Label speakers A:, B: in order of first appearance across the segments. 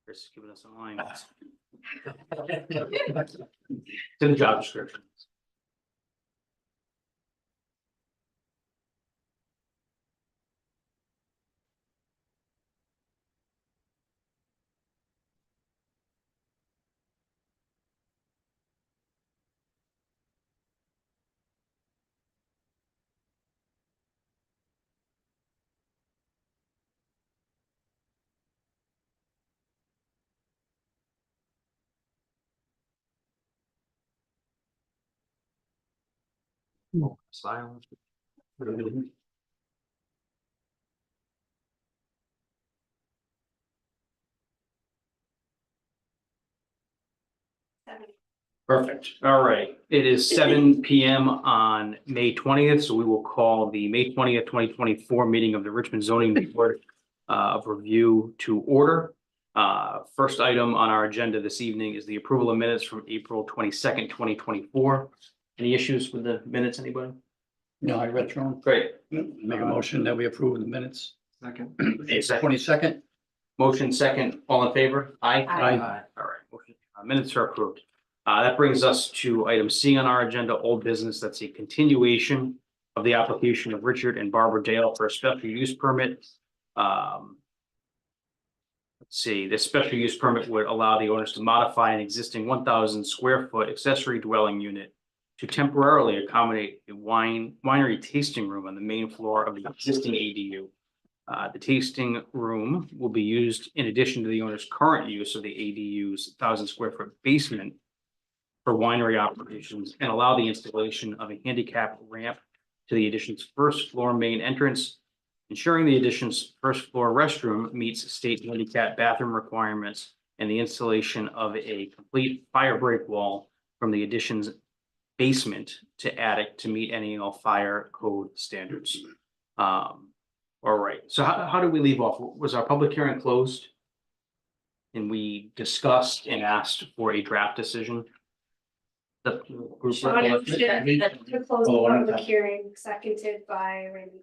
A: Chris is giving us a line. It's in the job description. Silence. Perfect. All right. It is 7 PM on May 20th, so we will call the May 20th, 2024 meeting of the Richmond Zoning Board of Review to order. First item on our agenda this evening is the approval of minutes from April 22nd, 2024. Any issues with the minutes, anybody?
B: No, I read through them.
A: Great.
B: Make a motion that we approve the minutes.
C: Second.
B: 22nd.
A: Motion second, all in favor? Aye.
B: Aye.
A: All right, motion, minutes are approved. That brings us to item C on our agenda, old business. That's a continuation of the application of Richard and Barbara Dale for a special use permit. Let's see, this special use permit would allow the owners to modify an existing 1,000 square foot accessory dwelling unit to temporarily accommodate a winery tasting room on the main floor of the existing ADU. The tasting room will be used in addition to the owner's current use of the ADU's 1,000 square foot basement for winery operations, and allow the installation of a handicap ramp to the addition's first floor main entrance, ensuring the addition's first floor restroom meets state handicap bathroom requirements, and the installation of a complete fire break wall from the addition's basement to attic to meet any and all fire code standards. All right, so how did we leave off? Was our public hearing closed? And we discussed and asked for a draft decision? The group
D: Sean
A: recollection?
D: motioned that to close the public hearing, seconded by Randy.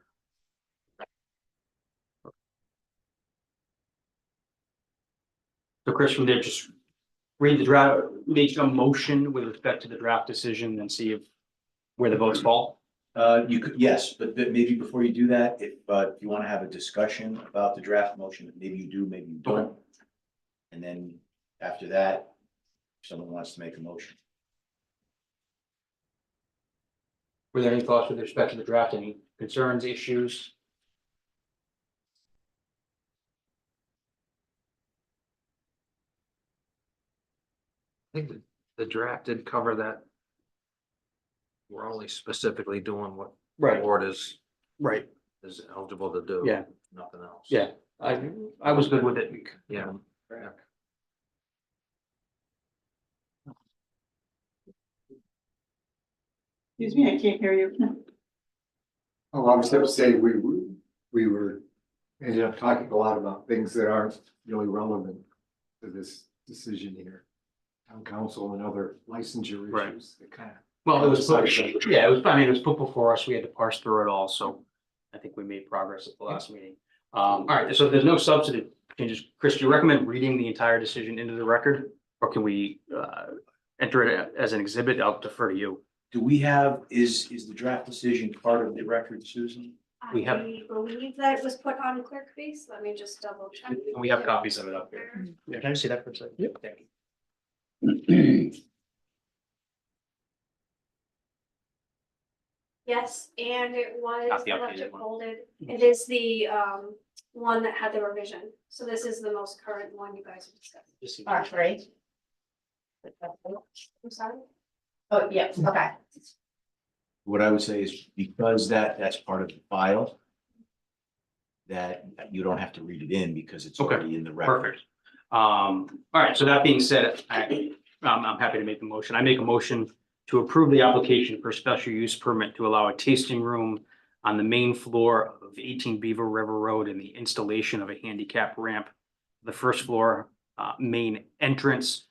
A: So Chris, from there, just read the draft, make a motion with respect to the draft decision and see if where the votes fall.
C: You could, yes, but maybe before you do that, if you want to have a discussion about the draft motion, maybe you do, maybe you don't. And then after that, if someone wants to make a motion.
A: Were there any thoughts with respect to the draft, any concerns, issues?
E: I think the draft did cover that. We're only specifically doing what the board is
A: Right.
E: eligible to do.
A: Yeah.
E: Nothing else.
A: Yeah, I was good with it.
E: Yeah.
F: Excuse me, I can't hear you.
G: Oh, I was going to say, we were ended up talking a lot about things that aren't really relevant to this decision here. Town council and other licensure
A: Right.
G: issues that kind of.
A: Well, it was, yeah, it was, I mean, it was put before us, we had to parse through it all, so I think we made progress at the last meeting. All right, so there's no substantive changes. Chris, do you recommend reading the entire decision into the record? Or can we enter it as an exhibit? I'll defer to you.
C: Do we have, is the draft decision part of the record, Susan?
A: We have-
D: I believe that it was put on clerk base. Let me just double check.
A: We have copies of it up here. Yeah, can I see that for a second?
B: Yep.
A: Thank you.
D: Yes, and it was
A: Not the updated
D: electric
A: one.
D: folded. It is the one that had the revision. So this is the most current one you guys have discussed.
A: Just see-
F: R3.
D: I'm sorry.
F: Oh, yeah, okay.
C: What I would say is because that's part of the file, that you don't have to read it in because it's
A: Okay,
C: already in the record.
A: Perfect. All right, so that being said, I'm happy to make the motion. I make a motion to approve the application for special use permit to allow a tasting room on the main floor of 18 Beaver River Road and the installation of a handicap ramp, the first floor main entrance.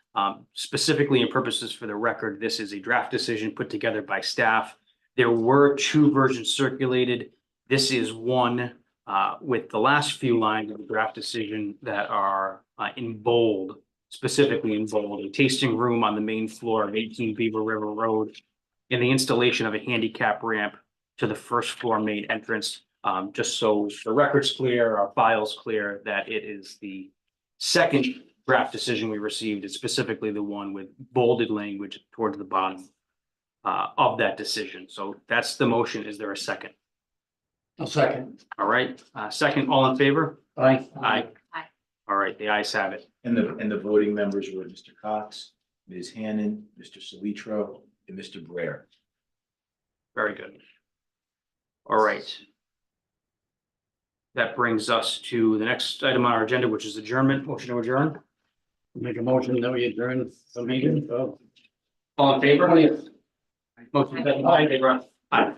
A: Specifically and purposes for the record, this is a draft decision put together by staff. There were two versions circulated. This is one with the last few lines of the draft decision that are in bold, specifically in bold, a tasting room on the main floor of 18 Beaver River Road, and the installation of a handicap ramp to the first floor main entrance. Just so the record's clear, our file's clear, that it is the second draft decision we received. It's specifically the one with bolded language towards the bottom of that decision. So that's the motion. Is there a second?
B: I'll second.
A: All right, second, all in favor?
B: Aye.
A: Aye.
F: Aye.
A: All right, the ayes have it.
C: And the voting members were Mr. Cox, Ms. Hannon, Mr. Solitro, and Mr. Blair.
A: Very good. All right. That brings us to the next item on our agenda, which is adjournment. Motion to adjourn.
B: Make a motion that we adjourn the meeting.
A: All in favor?
B: 20th.
A: Motion, aye, favor. Aye.